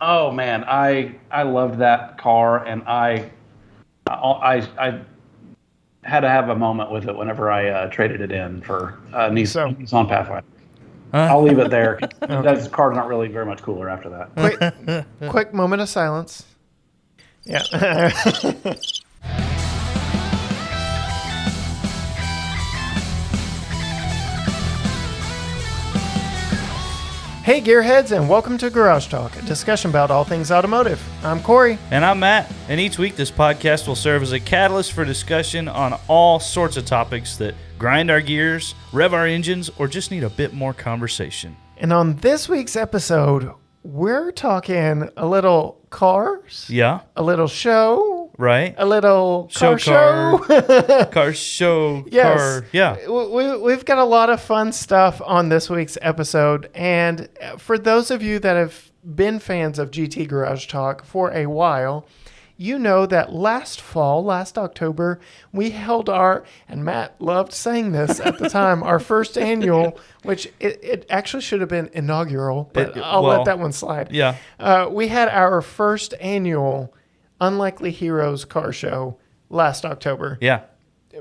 Oh man, I loved that car, and I had to have a moment with it whenever I traded it in for So, Nissan Pathfinder. Huh? I'll leave it there. 'Cause okay. that car's not really very much cooler after that. Quick moment of silence. Yeah. Hey, Gearheads, and welcome to Garage Talk, a discussion about all things automotive. I'm Corey. And I'm Matt, and each week this podcast will serve as a catalyst for discussion on all sorts of topics that grind our gears, rev our engines, or just need a bit more conversation. And on this week's episode, we're talking a little cars, Yeah, a little show, right? a little car Show show. Car show, Yes. car, yeah. We've got a lot of fun stuff on this week's episode. And for those of you that have been fans of GT Garage Talk for a while, you know that last October, we held and Matt loved saying this at the time, our first annual, which it actually should have been inaugural, but I'll let that one slide. Yeah. We had our first annual Unlikely Heroes car show last October. Yeah.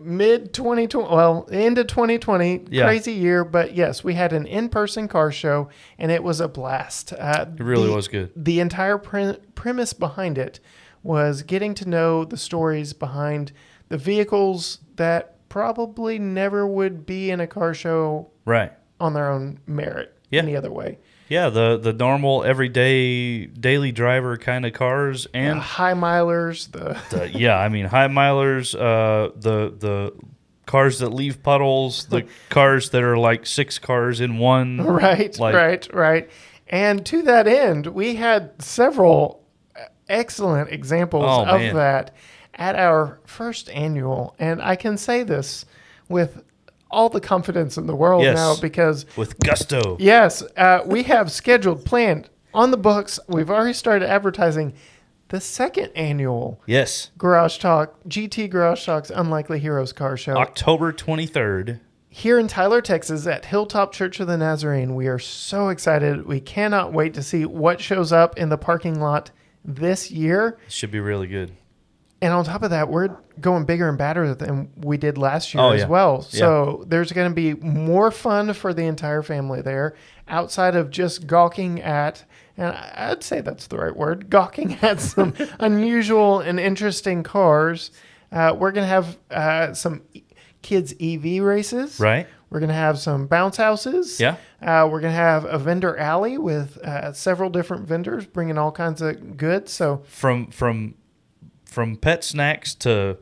Mid 2020, well, into 2020, Yeah. crazy year, but yes, we had an in-person car show, and it was a blast. It really was good. The entire premise behind it was getting to know the stories behind the vehicles that probably never would be in a car show Right. on their own merit any other way. Yeah, the normal, everyday, daily driver kind of cars and High milers, high milers, the cars that leave puddles, the cars that are like 6 cars in one. Right. And to that end, we had several excellent examples of that at our first annual. And I can say this with all the confidence in the world now because with gusto. Yes, we have scheduled, planned on the books. We've already started advertising the second annual Garage Talk, GT Garage Talk's Unlikely Heroes car show. October 23rd. Here in Tyler, Texas at Hilltop Church of the Nazarene. We are so excited. We cannot wait to see what shows up in the parking lot this year. It should be really good. And on top of that, we're going bigger and badder than we did last year as well. So there's going to be more fun for the entire family there outside of just gawking at, and I'd say that's the right word, gawking at some unusual and interesting cars. We're going to have some kids' EV races. Right. We're going to have some bounce houses. Yeah. We're going to have a vendor alley with several different vendors bringing all kinds of goods. So From pet snacks to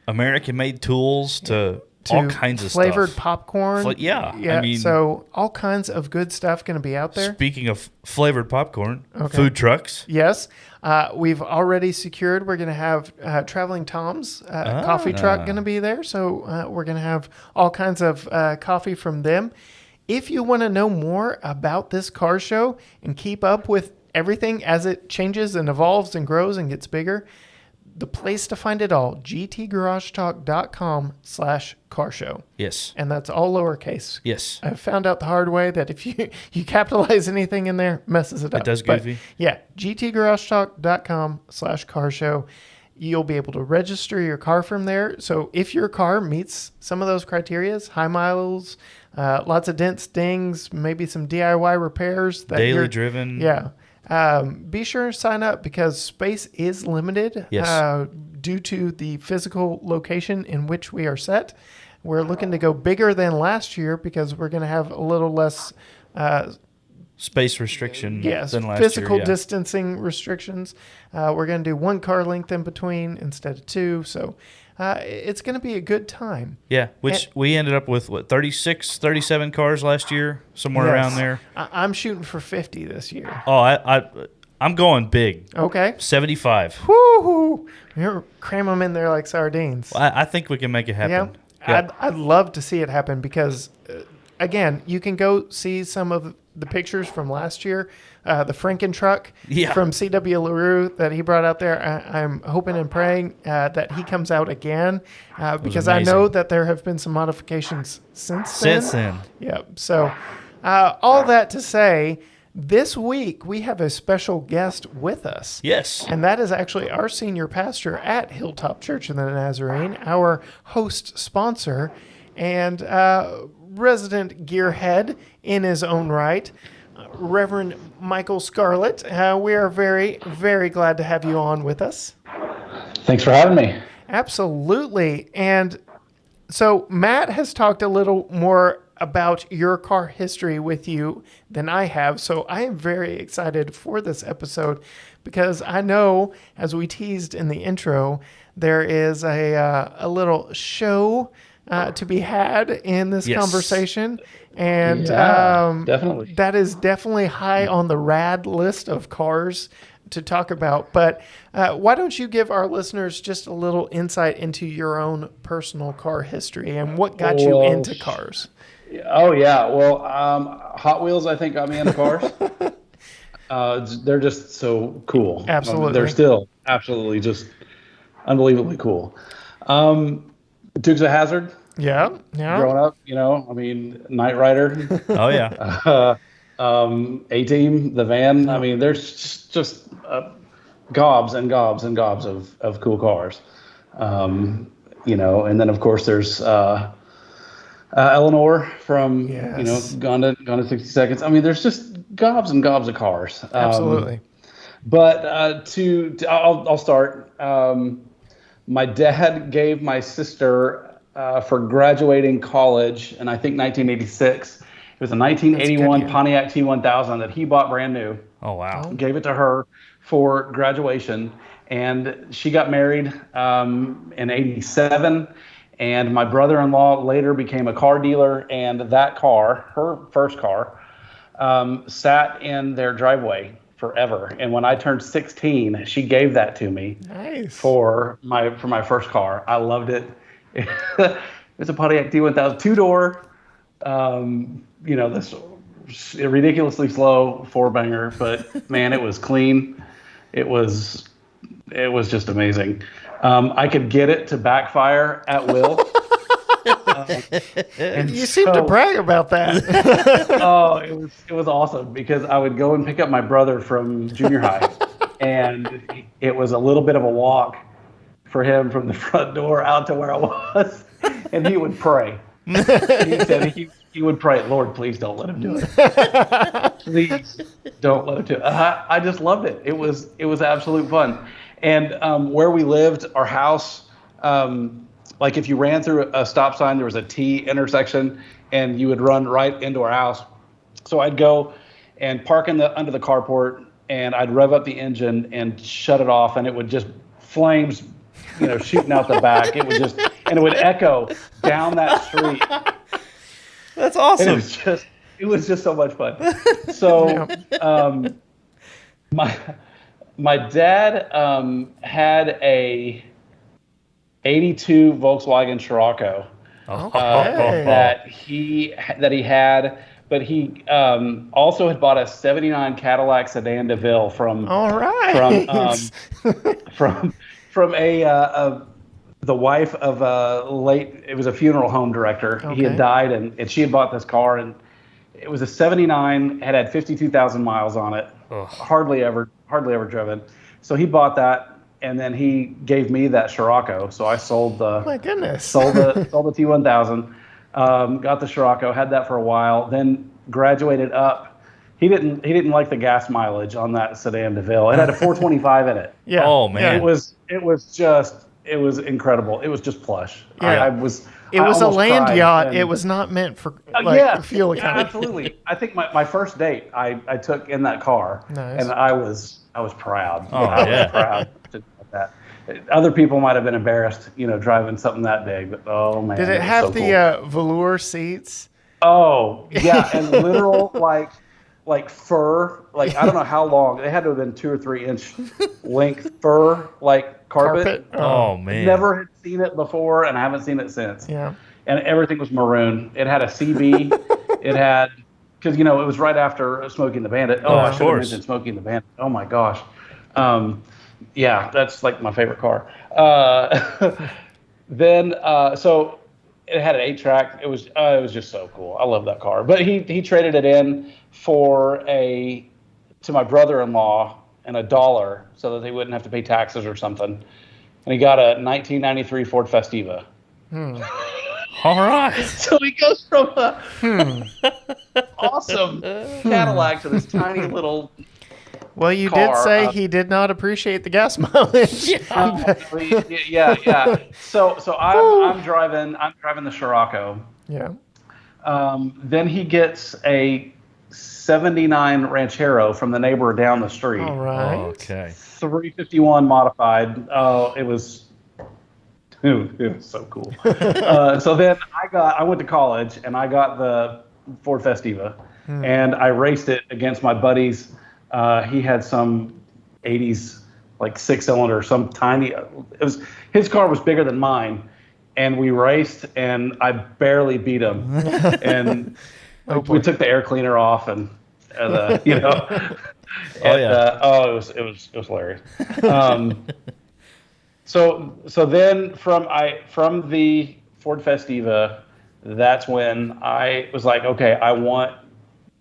American-made tools to all kinds of flavored stuff. popcorn. Yeah. I mean, so all kinds of good stuff going to be out there. Speaking of flavored popcorn, food trucks. Yes. We've already secured, we're going to have Traveling Tom's coffee truck going to be there. So we're going to have all kinds of coffee from them. If you want to know more about this car show and keep up with everything as it changes and evolves and grows and gets bigger, the place to find it all, gtgaragetalk.com/car show. Yes. And that's all lowercase. Yes. I found out the hard way that if you capitalize anything in there, messes it up. It does goofy. Yeah, gtgaragetalk.com/car show. You'll be able to register your car from there. So if your car meets some of those criterias, high miles, lots of dents, dings, maybe some DIY repairs. Daily driven. Yeah. Be sure to sign up because space is limited due to the physical location in which we are set. We're looking to go bigger than last year because we're going to have a little less space restriction than last year. Physical distancing restrictions. We're going to do 1 car length in between instead of 2. So it's going to be a good time. Yeah, we ended up with, 36, 37 cars last year, somewhere around there. I'm shooting for 50 this year. Oh, I'm going big. Okay. 75. Woo-hoo. You're cram them in there like sardines. Well, I think we can make it happen. Yeah. I'd love to see it happen because, again, you can go see some of the pictures from last year, the Franken truck from C.W. LaRue that he brought out there. I'm hoping and praying that he comes out again because I know that there have been some modifications since then. Since then. Yeah. So all that to say, This week, we have a special guest with us. Yes. And that is actually our senior pastor at Hilltop Church of the Nazarene, our host sponsor, and resident gearhead in his own right, Reverend Michael Scarlett. We are very, very glad to have you on with us. Thanks for having me. Absolutely. And so Matt has talked a little more about your car history with you than I have. So I am very excited for this episode because I know, as we teased in the intro, there is a little show to be had in this conversation. And definitely. that is definitely high on the rad list of cars to talk about. But why don't you give our listeners just a little insight into your own personal car history and what got you into cars? Oh, yeah. Well, Hot Wheels, I think, got me into cars. They're just so cool. Absolutely. They're still absolutely just unbelievably cool. Dukes of Hazzard. Yeah. Growing up, Knight Rider. Oh, yeah. A-Team, the van. I mean, there's just gobs and gobs and gobs of cool cars. And then, of course, there's Eleanor from, Gone to 60 Seconds. I mean, there's just gobs and gobs of cars. Absolutely. But I'll start. My dad gave my sister for graduating college in, I think, 1986. It was a 1981 Pontiac T1000 that he bought brand new. Oh, wow. Gave it to her for graduation. And she got married in 87. And my brother-in-law later became a car dealer. And that car, her first car, sat in their driveway forever. And when I turned 16, she gave that to me. Nice. for my first car. I loved it. It's a Pontiac T1000, two-door, this ridiculously slow four-banger, but man, it was clean. It was just amazing. I could get it to backfire at will. And you seem to brag about that. Oh, it was awesome because I would go and pick up my brother from junior high, and it was a little bit of a walk for him from the front door out to where I was, and he would pray. He said he would pray, Lord, please don't let him do it. Please don't let him do it. I just loved it. It was absolute fun. And where we lived, our house, like if you ran through a stop sign, there was a T intersection, and you would run right into our house. So I'd go and park under the carport, and I'd rev up the engine and shut it off, and it would just flames, shooting out the back. It would echo down that street. That's awesome. And it was just so much fun. So, my dad had a 82 Volkswagen Scirocco that he had, but he also had bought a 79 Cadillac Sedan DeVille from the wife of it was a funeral home director. Okay. He had died, and she had bought this car, and it was a 79, had 52,000 miles on it. Ugh. Hardly ever driven. So he bought that, and then he gave me that Scirocco. So I sold the oh my goodness. sold the T1000, got the Scirocco, had that for a while, then graduated up. He didn't like the gas mileage on that Sedan DeVille. It had a 425 in it. Yeah. Oh man. It was incredible. It was just plush. Yeah. It was a land yacht. It was not meant for fuel economy. Absolutely. I think my first date I took in that car. Nice. And I was proud. Oh, I was proud to do that. Other people might have been embarrassed, driving something that big, but oh man. Did it have the velour seats? Oh, yeah, and literal like fur, like I don't know how long. They had to have been 2 or 3 inch length fur, like carpet. Oh man. Never had seen it before, and I haven't seen it since. Yeah. And everything was maroon. It had a CB. It had, because it was right after Smokey and the Bandit. Oh, I should have mentioned Smokey and the Bandit. Oh my gosh. Yeah, that's like my favorite car. Then it had an 8-track. It was just so cool. I love that car. But he traded it in to my brother-in-law and $1 so that they wouldn't have to pay taxes or something. And he got a 1993 Ford Festiva. All right. So he goes from a awesome Cadillac to this tiny little. Well, you car. did say he did not appreciate the gas mileage. Yeah. So I'm driving the Scirocco. Yeah. Then he gets a 79 Ranchero from the neighbor down the street. All right. Okay. 351 modified. Oh, it was so cool. So then I went to college and I got the Ford Festiva and I raced it against my buddies. He had some 80s, like 6-cylinder, some tiny. His car was bigger than mine, and we raced, and I barely beat him. And we took the air cleaner off, and you know. It was hilarious. So then from the Ford Festiva, that's when I was like, okay, I want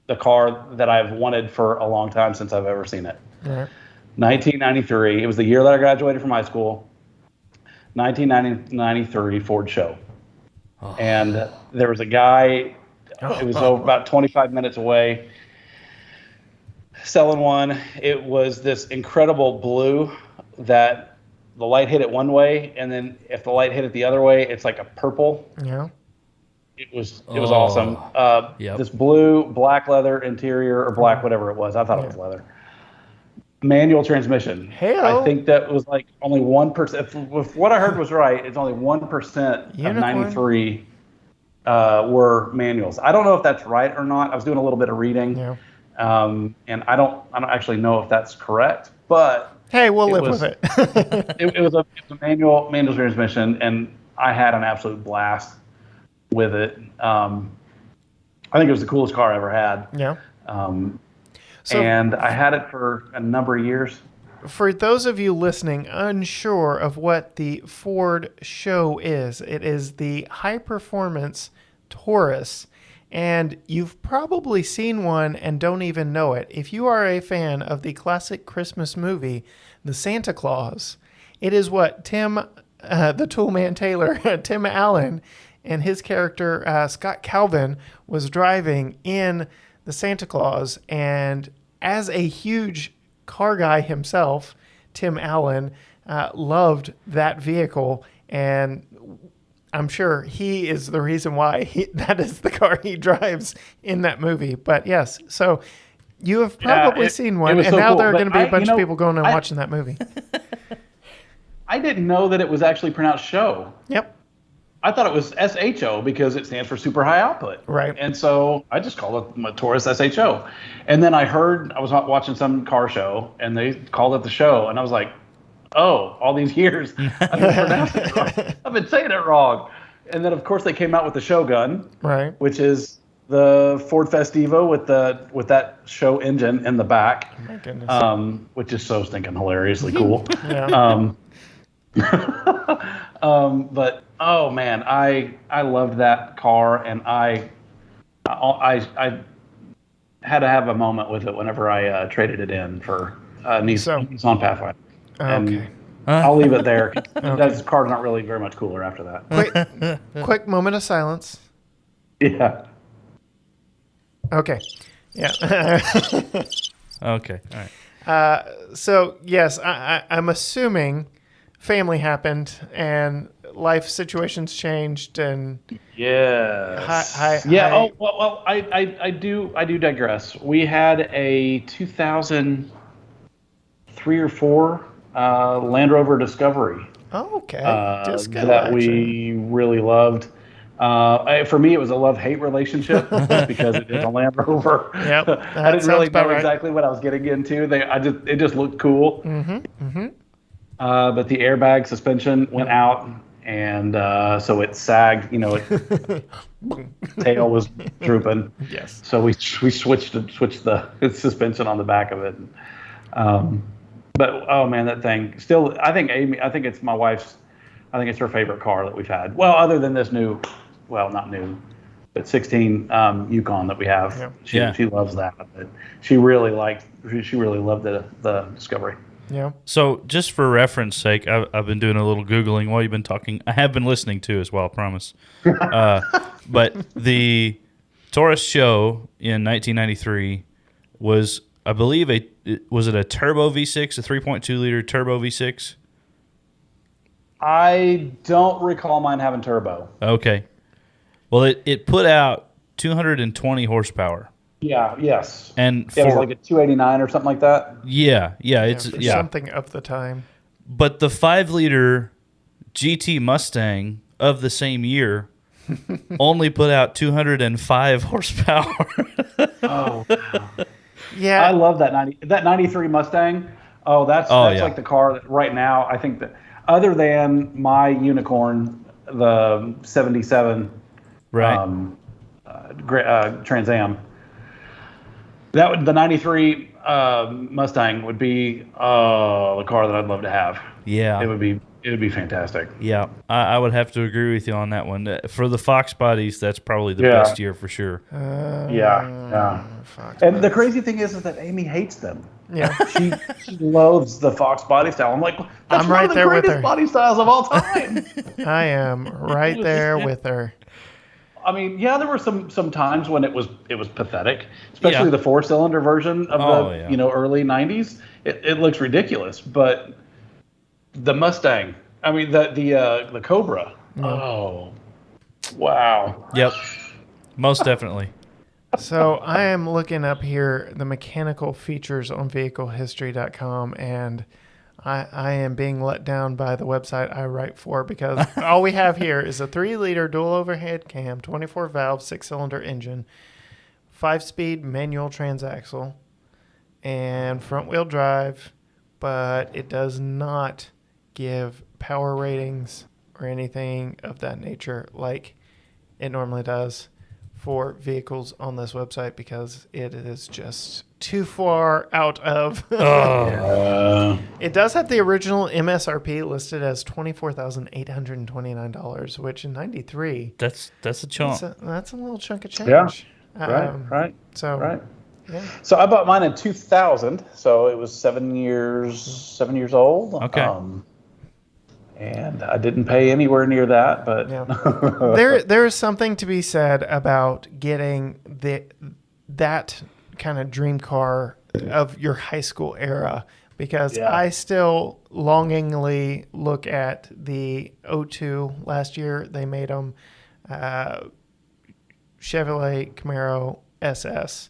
the car that I've wanted for a long time since I've ever seen it. Right. 1993. It was the year that I graduated from high school. 1993 Ford SHO. Oh. And there was a guy, it was about 25 minutes away, selling one. It was this incredible blue that the light hit it one way, and then if the light hit it the other way, it's like a purple. Yeah. It was awesome. This blue, black leather interior, or black, whatever it was. I thought it was leather. Manual transmission. Hello. I think that was like only 1%. If what I heard was right, it's only 1% of 93 were manuals. I don't know if that's right or not. I was doing a little bit of reading, and I don't actually know if that's correct. But hey, we'll live with it. it was a manual transmission, and I had an absolute blast with it. I think it was the coolest car I ever had. Yeah. And I had it for a number of years. For those of you listening unsure of what the Ford SHO is, it is the high performance Taurus. And you've probably seen one and don't even know it. If you are a fan of the classic Christmas movie, The Santa Claus, it is what Tim, the Toolman Taylor, Tim Allen, and his character, Scott Calvin, was driving in the Santa Claus. And as a huge car guy himself, Tim Allen loved that vehicle. And I'm sure he is the reason why that is the car he drives in that movie. But yes, so you have probably seen one. And so now there are going to be a bunch of people going and watching that movie. I didn't know that it was actually pronounced SHO. Yep. I thought it was SHO because it stands for super high output. Right. And so I just called it my Taurus SHO. And then I was watching some car show and they called it the SHO. And I was like, oh, all these years I've been pronouncing it wrong. I've been saying it wrong. And then of course they came out with the Shogun, right, which is the Ford Festiva with that SHO engine in the back. Oh my goodness. Which is so stinking hilariously cool. Yeah. But oh man, I loved that car, and I had to have a moment with it whenever I traded it in for Nissan Pathfinder. And I'll leave it there. That car's not really very much cooler after that. Quick moment of silence. Yeah. Okay. Yeah. Okay. All right. So yes, I'm assuming family happened and life situations changed and yes. Oh well, I do digress. We had a 2003 or 4 Land Rover Discovery. Oh, okay. That we really loved. For me, it was a love-hate relationship because it is a Land Rover. Yep, I didn't really know exactly what I was getting into. It just looked cool. Mm-hmm. Mm-hmm. But the airbag suspension went out, and so it sagged. Tail was drooping. Yes. So we switched the suspension on the back of it. But oh man, that thing still. I think it's my wife's. I think it's her favorite car that we've had. Well, other than this new well, not new, but 16 Yukon that we have. Yeah. She loves that. But she really loved the Discovery. Yeah. So, just for reference sake, I've been doing a little Googling while you've been talking. I have been listening too as well, I promise. But the Taurus SHO in 1993 was, I believe, was it a turbo V6, a 3.2 liter turbo V6? I don't recall mine having turbo. Okay. Well, it put out 220 horsepower. Yeah. Yes. And it was like a 289 or something like that. Yeah. It's something of the time. But the 5-liter GT Mustang of the same year only put out 205 horsepower. Oh, wow. Yeah. I love that 93 Mustang. Oh, that's like the car that right now, I think that other than my Unicorn, the 77 Right. Trans Am, the 93 Mustang would be the car that I'd love to have. Yeah. It would be fantastic. Yeah, I would have to agree with you on that one. For the Fox bodies, that's probably the best year for sure. Yeah. And the crazy thing is that Amy hates them. Yeah. She loathes the Fox body style. I'm like, that's I'm one right of the there with greatest her. body styles of all time. I am right there with her. I mean, yeah, there were some times when it was pathetic, especially the 4-cylinder version of the early 90s. It looks ridiculous, but the Mustang, I mean the Cobra. Oh, wow. Yep, most definitely. So I am looking up here the mechanical features on vehiclehistory.com, and I am being let down by the website I write for, because all we have here is a 3-liter dual overhead cam, 24-valve, 6-cylinder engine, 5-speed manual transaxle, and front-wheel drive, but it does not give power ratings or anything of that nature like it normally does for vehicles on this website, because it is just too far out of. It does have the original MSRP listed as $24,829, which in '93, that's a chunk. that's a little chunk of change. Yeah. Right. So yeah. So I bought mine in 2000, so it was 7 years old. Okay. And I didn't pay anywhere near that, but there is something to be said about getting that kind of dream car of your high school era, because I still longingly look at the 02 last year. They made them Chevrolet Camaro SS.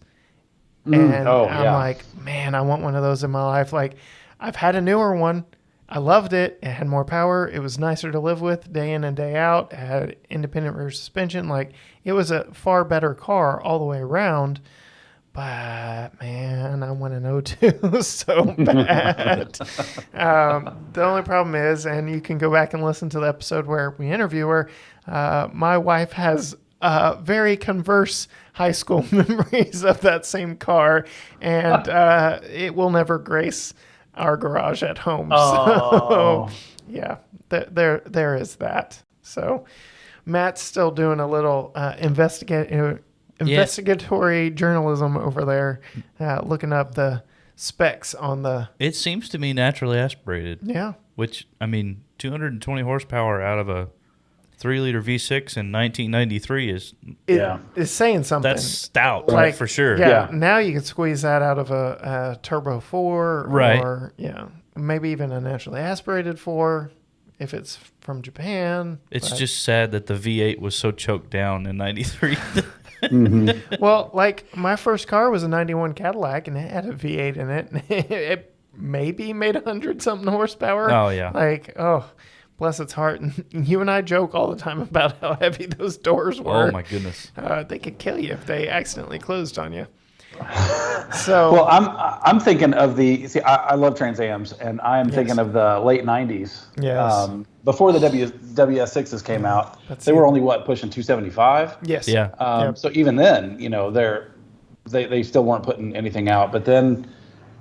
And I'm like, man, I want one of those in my life. Like, I've had a newer one. I loved it. It had more power. It was nicer to live with day in and day out. It had independent rear suspension. Like, it was a far better car all the way around. But, man, I want an 02 so bad. The only problem is, and you can go back and listen to the episode where we interview her, my wife has very converse high school memories of that same car, and it will never grace our garage at home. So yeah, there is that. So Matt's still doing a little investigatory journalism over there, looking up the specs on the. It seems to me naturally aspirated. Yeah. Which, I mean, 220 horsepower out of a 3-liter V6 in 1993 is saying something. That's stout, like, for sure. Yeah. Now you can squeeze that out of a Turbo 4, right? Or maybe even a naturally aspirated 4 if it's from Japan. It's just sad that the V8 was so choked down in 93. Well, like, my first car was a 91 Cadillac, and it had a V8 in it. It maybe made 100-something horsepower. Oh, yeah. Like, bless its heart. And you and I joke all the time about how heavy those doors were. Oh, my goodness. They could kill you if they accidentally closed on you. So, well, I'm thinking of I love Trans Ams, and I am thinking of the late 90s. Yes. Before the WS6s came out, they were only pushing 275. Yes. Yeah. So even then, they still weren't putting anything out. But then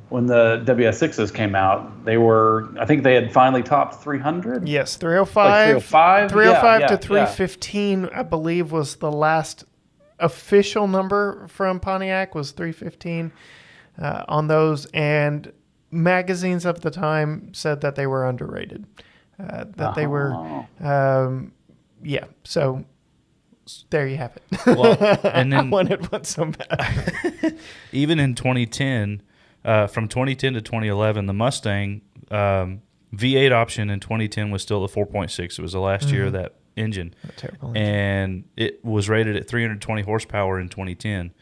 when the WS6s came out, I think they had finally topped 300. Yes, 305. Like 305? 305 Yeah, to yeah, 315, I believe, was the last official number from Pontiac, was 315 on those. And magazines of the time said that they were underrated. That they were, so there you have it. Well, and then I wanted one so bad. even in 2010, from 2010 to 2011, the Mustang V8 option in 2010 was still the 4.6. It was the last year of that engine. Terrible. And it was rated at 320 horsepower in 2010.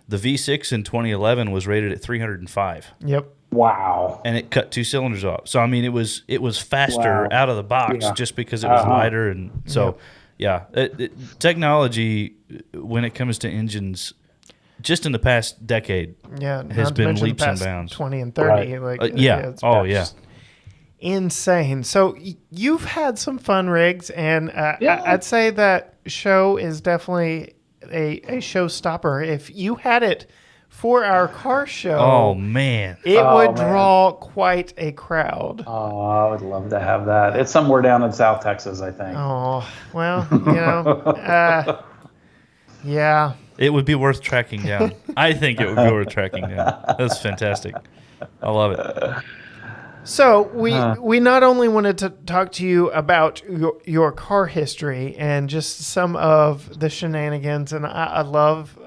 The V6 in 2011 was rated at 305. Yep. Wow. And it cut 2 cylinders off. So I mean, it was faster out of the box just because it was lighter, and so technology when it comes to engines, just in the past decade, has been leaps and bounds. 20 and 30, Right. it's just insane. So you've had some fun rigs, and I'd say that SHO is definitely a showstopper. If you had it for our car show, oh man, it would draw quite a crowd. Oh, I would love to have that. It's somewhere down in South Texas, I think. Oh, well, yeah. it would be worth tracking down. I think it would be worth tracking down. That's fantastic. I love it. So we not only wanted to talk to you about your car history and just some of the shenanigans, and I love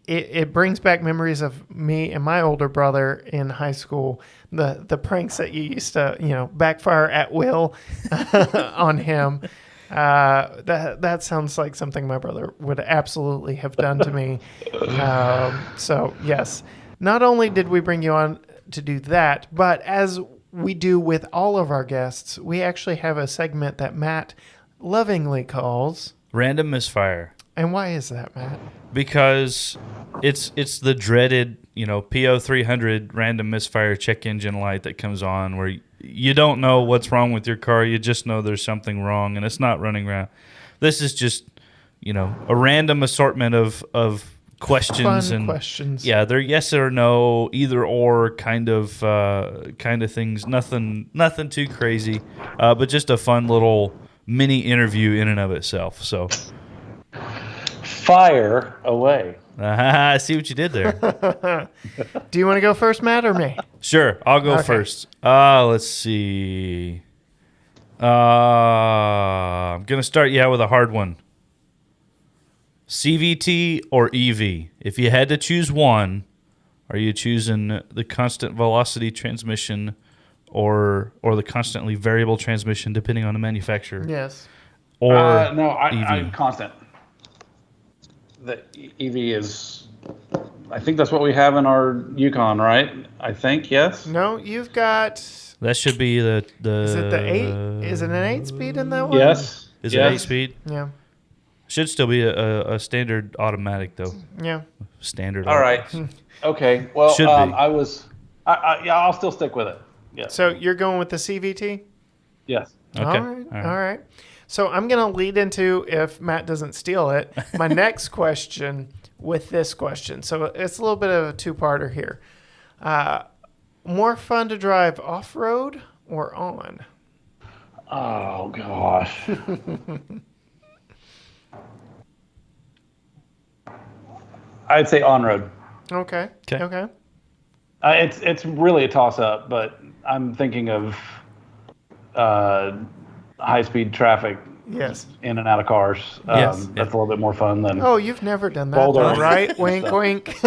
it brings back memories of me and my older brother in high school. The pranks that you used to backfire at will on him. That sounds like something my brother would absolutely have done to me. So yes, not only did we bring you on to do that, but as we do with all of our guests, we actually have a segment that Matt lovingly calls Random Misfire. And why is that, Matt? Because it's the dreaded, PO300 random misfire check engine light that comes on where you don't know what's wrong with your car. You just know there's something wrong and it's not running around. This is just, a random assortment of questions. Questions. Yeah, they're yes or no, either or kind of things. Nothing too crazy, but just a fun little mini interview in and of itself. So fire away. I see what you did there. Do you want to go first, Matt, or me? Sure, I'll go first. Let's see. I'm gonna start with a hard one. CVT or EV? If you had to choose one, are you choosing the constant velocity transmission or the constantly variable transmission, depending on the manufacturer? Yes. Or no, EV? I'm constant. The EV is, I think that's what we have in our Yukon, right? I think, yes. No, you've got. That should be the. Is it the 8? Is it an 8-speed in that one? Yes. Is it 8-speed? Yeah. Should still be a standard automatic though. Yeah. Standard. All right. Okay. Well, Should be. I'll still stick with it. Yeah. So you're going with the CVT? Yes. Okay. All right. So I'm going to lead into, if Matt doesn't steal it, my next question with this question. So it's a little bit of a two-parter here. More fun to drive off-road or on? Oh, gosh. I'd say on-road. Okay. It's really a toss-up, but I'm thinking of high-speed traffic. Yes. In and out of cars. That's a little bit more fun than. Oh, you've never done that, Boulder. though, right? Wink, wink.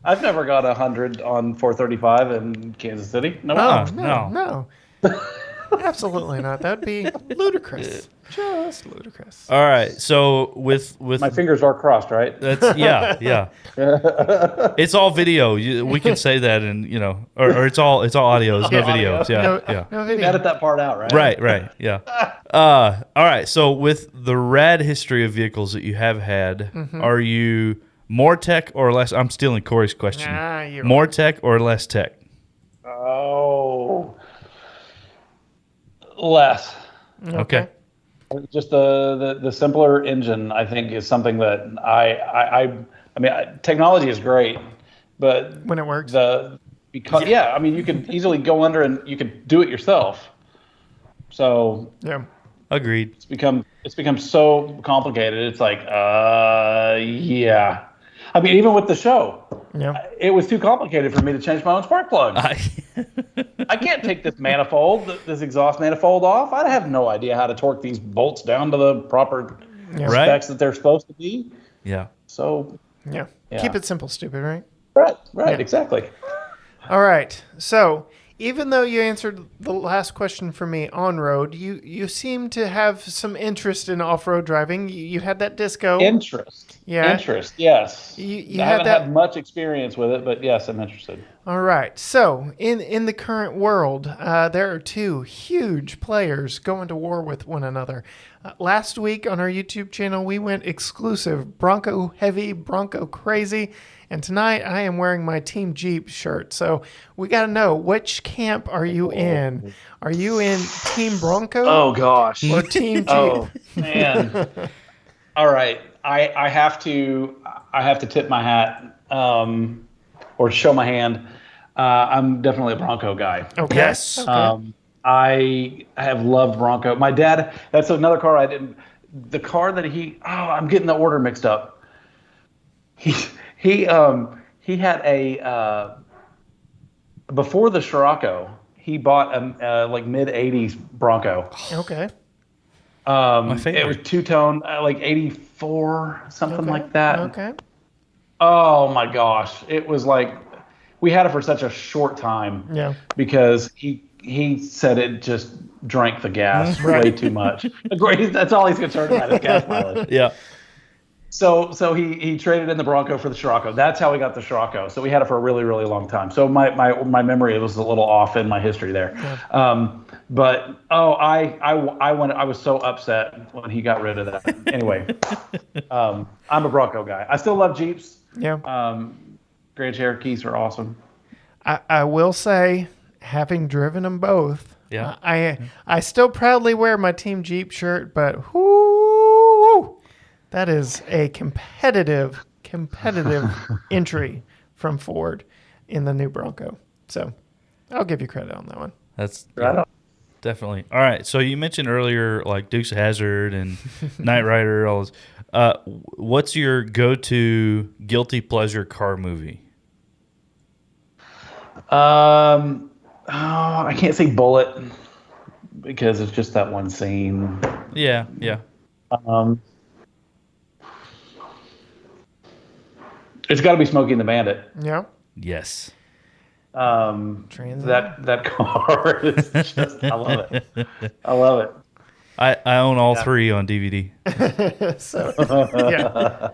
I've never got 100 on 435 in Kansas City. No. Absolutely not. That'd be ludicrous. Just ludicrous. All right. So with my fingers are crossed, right? That's yeah. It's all video. We can say that, and or it's all audio. There's no videos. Yeah. No video. Edit that part out, right? Right. Yeah. All right. So with the rad history of vehicles that you have had, are you more tech or less? I'm stealing Corey's question. More tech or less tech? Oh, less. Okay. Just the simpler engine, I think, is something that I mean, technology is great, but When it works. Because I mean, you could easily go under and you could do it yourself. So Yeah. Agreed. it's become so complicated. It's like, yeah. I mean, even with the SHO, Yeah. it was too complicated for me to change my own spark plugs. I can't take this this exhaust manifold off. I have no idea how to torque these bolts down to the proper specs that they're supposed to be. Yeah. So Yeah. Keep it simple, stupid, right? Right, exactly. All right. So, even though you answered the last question for me on road, you seem to have some interest in off-road driving. You had that disco. Interest. Yeah. Interest, yes. You I had haven't that. had much experience with it, but yes, I'm interested. All right. So, in the current world, there are two huge players going to war with one another. Last week on our YouTube channel, we went exclusive Bronco heavy, Bronco crazy. And tonight I am wearing my Team Jeep shirt. So we got to know, which camp are you in? Are you in Team Bronco? Oh, gosh. Or Team Jeep? Oh, man. All right. I have to tip my hat or show my hand. I'm definitely a Bronco guy. Okay. Yes. Okay. I have loved Bronco. My dad, that's another car I didn't, the car that I'm getting the order mixed up. He had a, before the Scirocco, he bought a like mid 80s Bronco. Okay. My favorite. It was two-tone, like 84, something like that. Okay. Oh my gosh. It was like, we had it for such a short time. Yeah. Because he said it just drank the gas way too much. That's all he's concerned about is gas mileage. Yeah. So he traded in the Bronco for the Scirocco. That's how we got the Scirocco. So we had it for a really, really long time. So my memory was a little off in my history there. Yeah. But I was so upset when he got rid of that. Anyway, I'm a Bronco guy. I still love Jeeps. Yeah. Grand Cherokees are awesome. I will say, having driven them both, Yeah. I still proudly wear my Team Jeep shirt, but whoo, that is a competitive entry from Ford in the new Bronco. So I'll give you credit on that one. That's Right on. definitely. All right. So you mentioned earlier like Dukes of Hazzard and Knight Rider. All those. What's your go-to guilty pleasure car movie? I can't say Bullet because it's just that one scene. Yeah. It's got to be Smokey and the Bandit. Yeah. Yes. Trans That car is just, I love it. I love it. I own all three on DVD. So, yeah.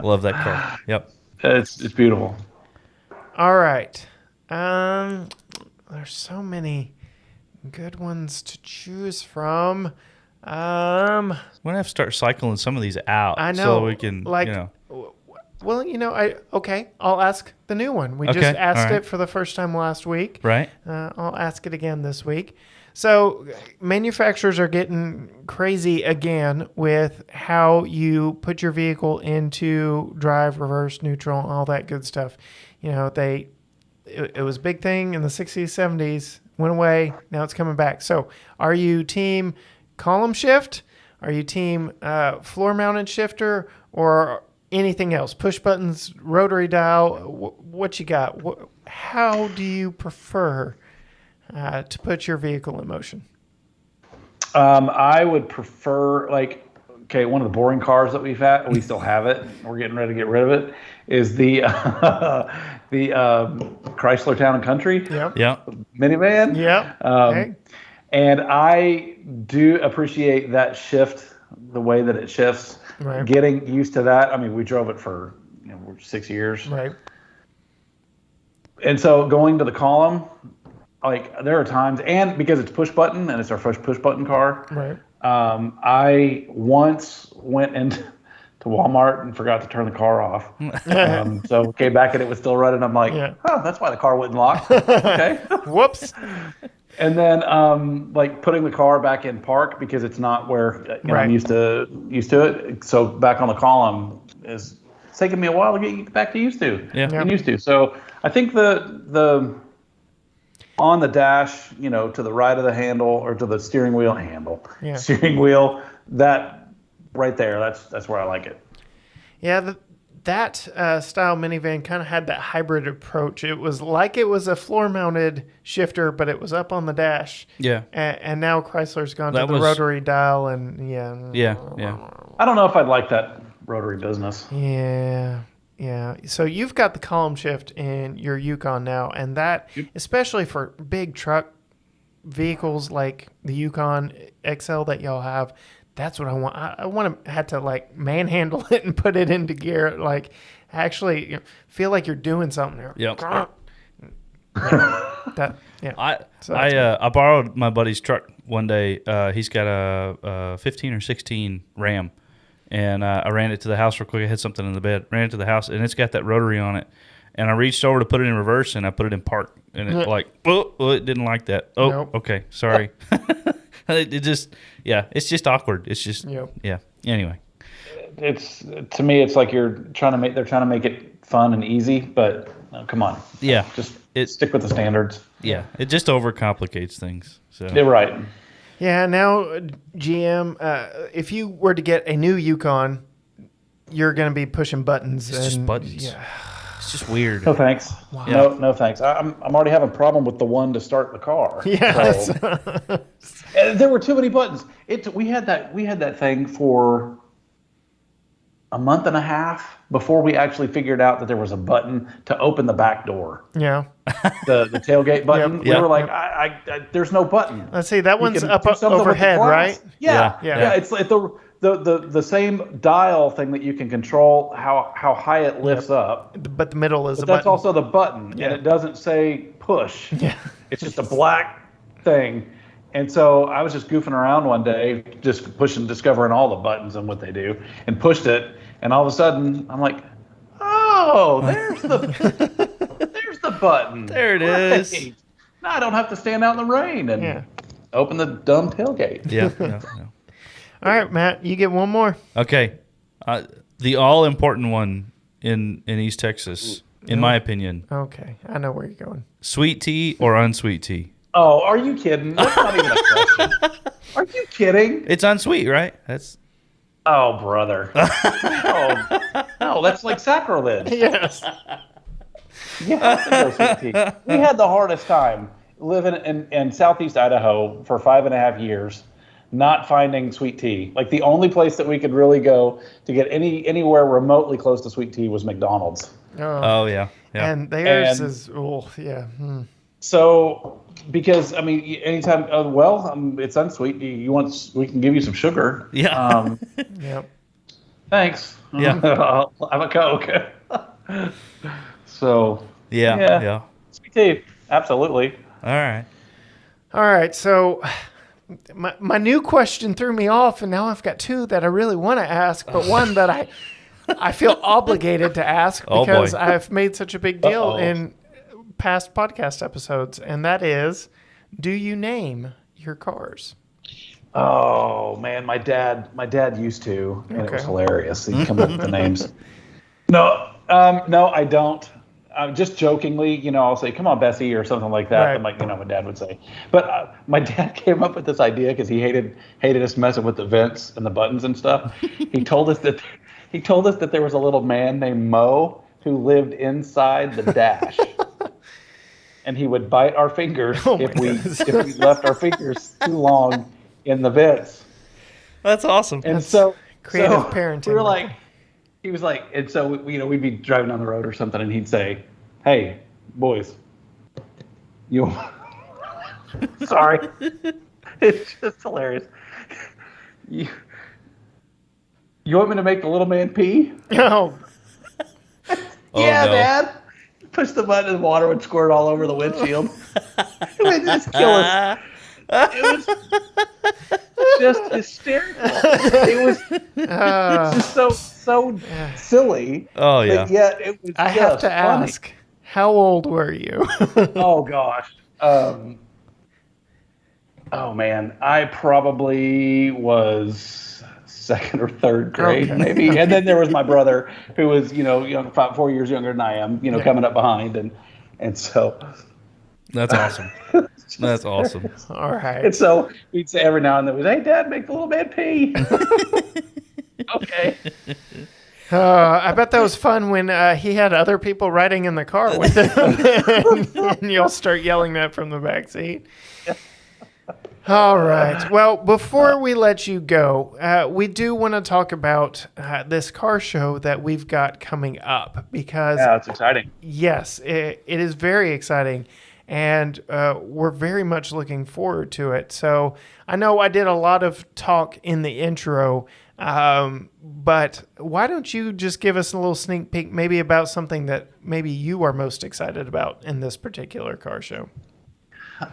Love that car. Yep. It's beautiful. All right. There's so many good ones to choose from. We're gonna have to start cycling some of these out. I know. So we can, like, well, I'll ask the new one. We just asked it for the first time last week. Right. I'll ask it again this week. So manufacturers are getting crazy again with how you put your vehicle into drive, reverse, neutral, all that good stuff. You know, it was a big thing in the 60s, 70s, went away. Now it's coming back. So are you team column shift? Are you team floor mounted shifter or anything else? Push buttons, rotary dial, what you got? How do you prefer to put your vehicle in motion? I would prefer, one of the boring cars that we still have it. We're getting ready to get rid of it. Is the Chrysler Town and Country? Yep. Yeah. Minivan. Yep. And I do appreciate that shift, the way that it shifts. Right. Getting used to that. I mean, we drove it for 6 years. Right. And so going to the column, there are times, and because it's push button and it's our first push button car. Right. I once went into Walmart and forgot to turn the car off. So came back and it was still running. I'm like, that's why the car wouldn't lock. Okay. Whoops. And then putting the car back in park because it's not where I'm used to it. So back on the column is it's taken me a while to get back to used to. Yeah. Getting used to. So I think the on the dash, to the right of the handle or to the steering wheel, that right there, that's where I like it. Yeah, that style minivan kind of had that hybrid approach. It was like it was a floor-mounted shifter, but it was up on the dash. Yeah. And now Chrysler's gone to the rotary dial, and Yeah. I don't know if I'd like that rotary business. Yeah. So you've got the column shift in your Yukon now, and that, especially for big truck vehicles like the Yukon XL that y'all have, that's what I want. I want to have to like manhandle it and put it into gear, like actually feel like you're doing something there. Yep. I borrowed my buddy's truck one day. He's got a 15 or 16 Ram. And I ran it to the house real quick. I had something in the bed. Ran it to the house, and it's got that rotary on it. And I reached over to put it in reverse, and I put it in park. And it it didn't like that. Oh, nope. Okay, sorry. It's just awkward. It's just, yeah. Anyway. To me, it's like they're trying to make it fun and easy, but come on. Yeah. Just stick with the standards. Yeah, it just overcomplicates things. So. You're right. Yeah, now GM, if you were to get a new Yukon, you're going to be pushing buttons. It's just buttons. Yeah. It's just weird. No thanks. Wow. No thanks. I'm already having a problem with the one to start the car. Yeah. So. There were too many buttons. We had that thing for a month and a half before we actually figured out that there was a button to open the back door. Yeah. The tailgate button. We were like, I there's no button. Let's see, that one's up overhead, right? Yeah. It's like the same dial thing that you can control how high it lifts up. But the middle is the button. That's also the button, and it doesn't say push. Yeah. It's just a black thing. And so I was just goofing around one day, just discovering all the buttons and what they do, and pushed it. And all of a sudden, I'm like, oh, there's the button. There it is. Now I don't have to stand out in the rain and open the dumb tailgate. Yeah. All right, Matt, you get one more. Okay. The all-important one in East Texas, in my opinion. Okay, I know where you're going. Sweet tea or unsweet tea? Oh, are you kidding? That's not even a question. Are you kidding? It's unsweet, right? Oh, brother. No, that's like sacrilege. Yes. No sweet tea. We had the hardest time living in Southeast Idaho for 5.5 years, not finding sweet tea. Like the only place that we could really go to get anywhere remotely close to sweet tea was McDonald's. Oh yeah. And theirs is So, because anytime, it's unsweet. We can give you some sugar. Yeah. Yep. Thanks. Yeah. I'll have a Coke. So. Yeah. Sweet tea, absolutely. All right. So, my new question threw me off, and now I've got two that I really want to ask, but one that I feel obligated to ask because I've made such a big deal in past podcast episodes, and that is, do you name your cars? Oh man, my dad used to, and it was hilarious. He'd come up with the names. No, I don't. Just jokingly, I'll say, "Come on, Bessie," or something like that. Right. Like, my dad would say. But my dad came up with this idea because he hated us messing with the vents and the buttons and stuff. He told us that there was a little man named Mo who lived inside the dash. And he would bite our fingers if we left our fingers too long in the vents. That's awesome. And so creative parenting. We were like, he was like, and so we'd be driving down the road or something, and he'd say, "Hey, boys, you." Sorry, it's just hilarious. You want me to make the little man pee? No. Yeah, no. Dad. Push the button and the water would squirt all over the windshield. It would just kill us. It was just hysterical. It was just so silly. Oh yeah. But yet it was. I have to ask, how old were you? Oh gosh. Oh man, I probably was second or third grade, Okay. maybe. And then there was my brother, who was, 4 years younger than I am, Yeah. coming up behind, and so That's awesome. That's awesome. All right. and so we'd say every now and then, "Hey, Dad, make the little man pee." Okay. I bet that was fun when he had other people riding in the car with him, and you'll start yelling that from the back seat. All right. Well, before we let you go, we do want to talk about this car show that we've got coming up because, Yeah, it's exciting. yes, it is very exciting, and we're very much looking forward to it. So I know I did a lot of talk in the intro, but why don't you just give us a little sneak peek maybe about something that maybe you are most excited about in this particular car show?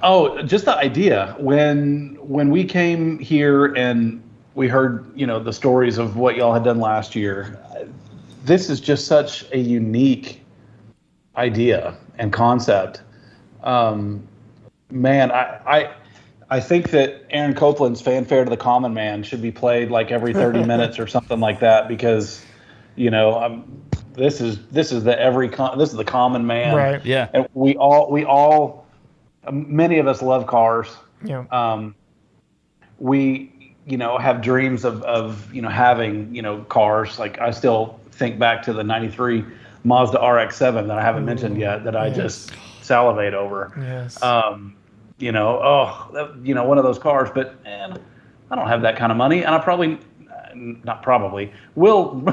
Oh, just the idea when we came here and we heard, the stories of what y'all had done last year. This is just such a unique idea and concept. Man, I think that Aaron Copland's Fanfare to the Common Man should be played like every 30 minutes or something like that, because this is the common man, Right. Yeah. and we all many of us love cars. Yeah. We have dreams of having cars. Like, I still think back to the '93 Mazda RX-7 that I haven't mentioned yet, that I just salivate over. Yes. One of those cars. But man, I don't have that kind of money, and I probably not probably will.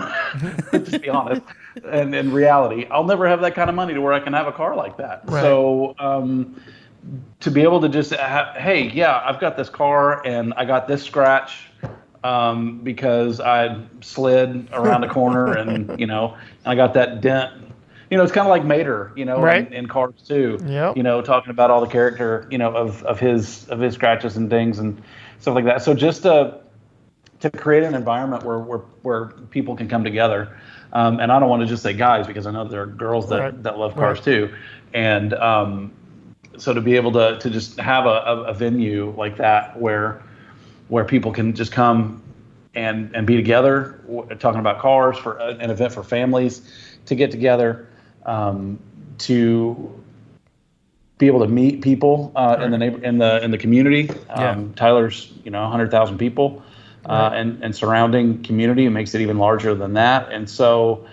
Just be honest. And in reality, I'll never have that kind of money to where I can have a car like that. Right. So to be able to just hey, yeah, I've got this car and I got this scratch because I slid around a corner and I got that dent. It's kind of like Mater, Right. in Cars too. Yep. Talking about all the character, of his scratches and things and stuff like that. So just to create an environment where people can come together, and I don't want to just say guys, because I know there are girls that love cars too, and so to be able to just have a venue like that where people can just come and be together, talking about cars, for an event for families to get together, to be able to meet people in the community. Tyler's 100,000 people, and surrounding community, it makes it even larger than that. And so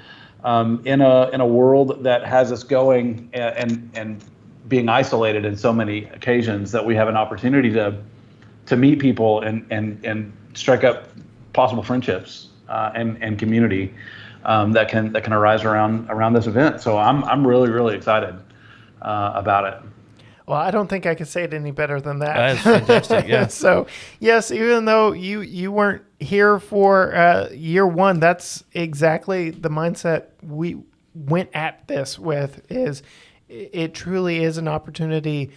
in a world that has us going and being isolated in so many occasions, that we have an opportunity to meet people and strike up possible friendships and community that can arise around this event. So I'm really, really excited about it. Well, I don't think I could say it any better than that. That's fantastic. Yeah. So, yes, even though you weren't here for year one, that's exactly the mindset we went at this with. It truly is an opportunity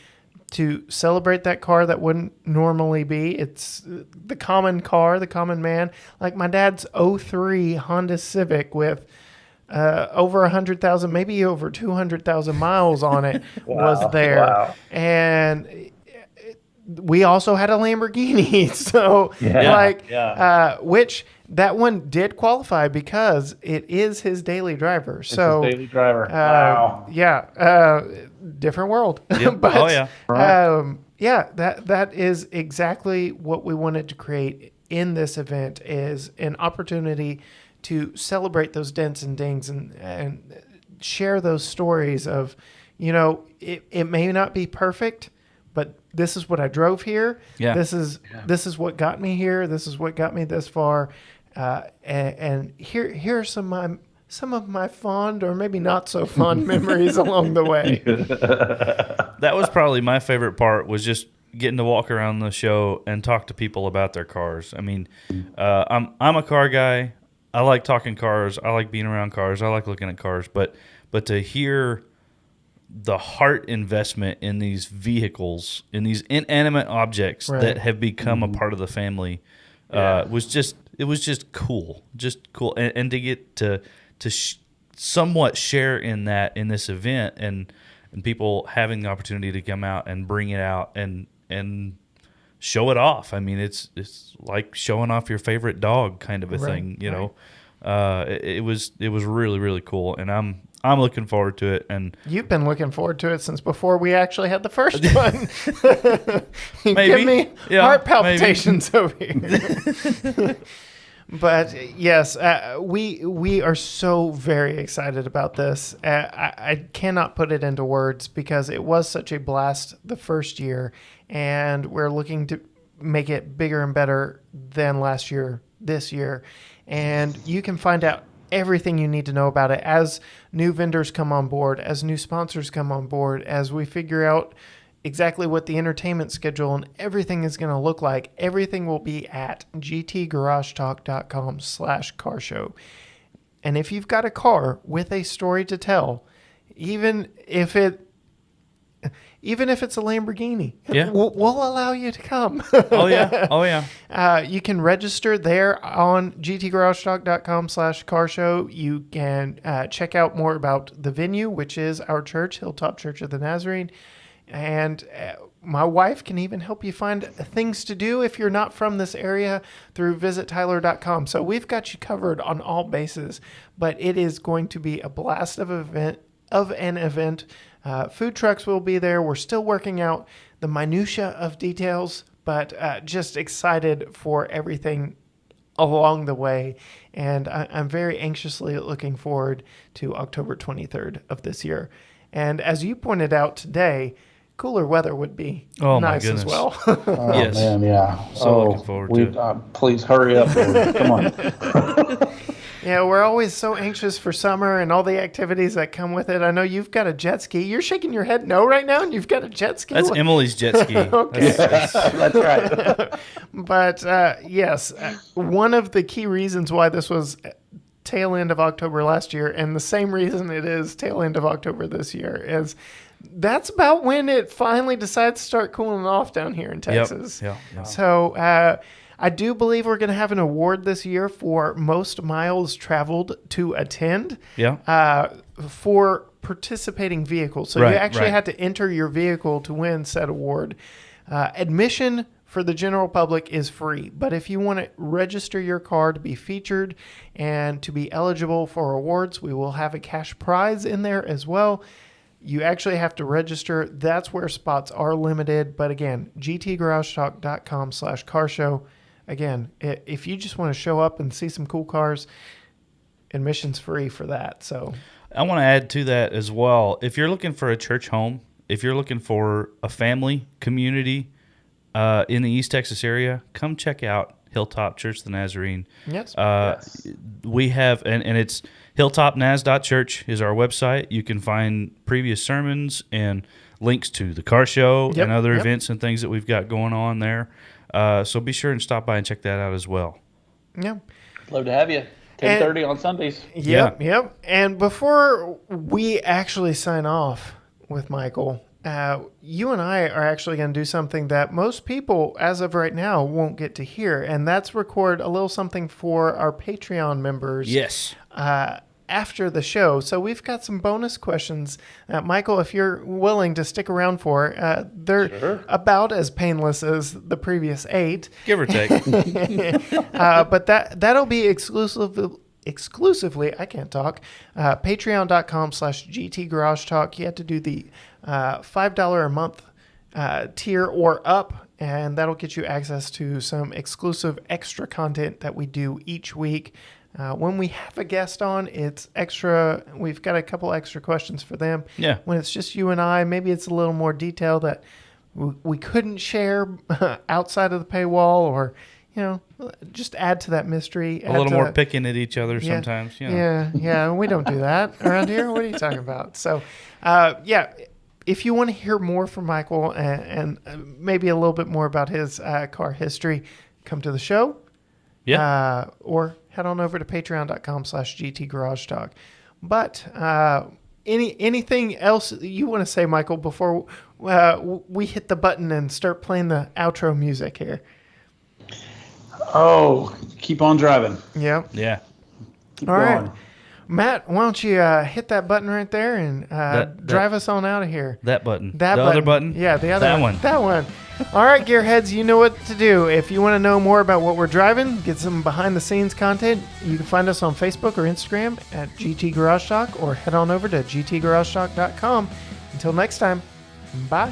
to celebrate that car that wouldn't normally be. It's the common car, the common man. Like my dad's 03 Honda Civic with over 100,000, maybe over 200,000 miles on it was there. Wow. And we also had a Lamborghini. So which that one did qualify because it is his daily driver. It's his daily driver. Wow. Yeah. Different world. Yep. But, Oh, yeah. that is exactly what we wanted to create in this event, is an opportunity to celebrate those dents and dings and share those stories of, it may not be perfect, but this is what I drove here. Yeah. This is what got me here. This is what got me this far. And here are some of my fond or maybe not so fond memories along the way. That was probably my favorite part, was just getting to walk around the show and talk to people about their cars. I mean, I'm a car guy. I like talking cars. I like being around cars. I like looking at cars. But to hear the heart investment in these vehicles, in these inanimate objects that have become a part of the family, was just cool. Just cool. And to get to somewhat share in this event, and people having the opportunity to come out and bring it out and show it off. I mean, it's like showing off your favorite dog kind of a thing, you know. It was really, really cool, and I'm looking forward to it. And you've been looking forward to it since before we actually had the first one. Maybe. Give me heart palpitations over here. But yes, we are so very excited about this. I cannot put it into words because it was such a blast the first year, and we're looking to make it bigger and better than last year, this year. And you can find out everything you need to know about it as new vendors come on board, as new sponsors come on board, as we figure out exactly what the entertainment schedule and everything is going to look like. Everything will be at gtgaragetalk.com/car show. And if you've got a car with a story to tell, even if it's a Lamborghini, we'll allow you to come. Oh yeah. You can register there on gtgaragetalk.com/car show. You can check out more about the venue, which is our church, Hilltop Church of the Nazarene. And my wife can even help you find things to do if you're not from this area through visittyler.com. So we've got you covered on all bases, but it is going to be a blast of an event. Food trucks will be there. We're still working out the minutia of details, but just excited for everything along the way. And I'm very anxiously looking forward to October 23rd of this year. And as you pointed out today, cooler weather would be nice as well. Oh, yes. man, yeah. So looking forward to it. Please hurry up, Lord. Come on. Yeah, we're always so anxious for summer and all the activities that come with it. I know you've got a jet ski. You're shaking your head no right now, and you've got a jet ski. That's Emily's jet ski. Okay. That's right. But yes, one of the key reasons why this was tail end of October last year, and the same reason it is tail end of October this year, is that's about when it finally decides to start cooling off down here in Texas. Yep. So I do believe we're going to have an award this year for most miles traveled to attend for participating vehicles. So you actually had to enter your vehicle to win said award. Admission for the general public is free, but if you want to register your car to be featured and to be eligible for awards, we will have a cash prize in there as well. You actually have to register. That's where spots are limited. But again, gtgaragetalk.com/car show. Again, if you just want to show up and see some cool cars, admission's free for that. So I want to add to that as well. If you're looking for a church home, if you're looking for a family community in the East Texas area, come check out Hilltop Church of the Nazarene. Yes. We have, and it's hilltopnaz.church is our website. You can find previous sermons and links to the car show and other events and things that we've got going on there. So be sure and stop by and check that out as well. Yeah. Love to have you. 10:30 on Sundays. Yep. And before we actually sign off with Michael, you and I are actually going to do something that most people, as of right now, won't get to hear, and that's record a little something for our Patreon members. Yes. After the show. So we've got some bonus questions. Michael, if you're willing to stick around for, they're about as painless as the previous 8. Give or take. But that'll be exclusively, I can't talk, patreon.com/GTGarageTalk. You have to do the $5 a month tier or up, and that'll get you access to some exclusive extra content that we do each week. When we have a guest on, it's extra. We've got a couple extra questions for them. Yeah. When it's just you and I, maybe it's a little more detail that we couldn't share outside of the paywall, or just add to that mystery. A little more picking at each other sometimes. Yeah. We don't do that around here. What are you talking about? So, if you want to hear more from Michael and maybe a little bit more about his car history, come to the show. Yeah. Or head on over to patreon.com/GTGarageTalk. But anything else you want to say, Michael, before we hit the button and start playing the outro music here? Oh, keep on driving. Yeah. Keep All going. right. Matt, why don't you hit that button right there and drive us on out of here? That button. That the button. other button? Yeah, the other that one. That one. All right, gearheads, you know what to do. If you want to know more about what we're driving, get some behind-the-scenes content, you can find us on Facebook or Instagram at GT Garage Talk, or head on over to gtgaragetalk.com. Until next time, bye.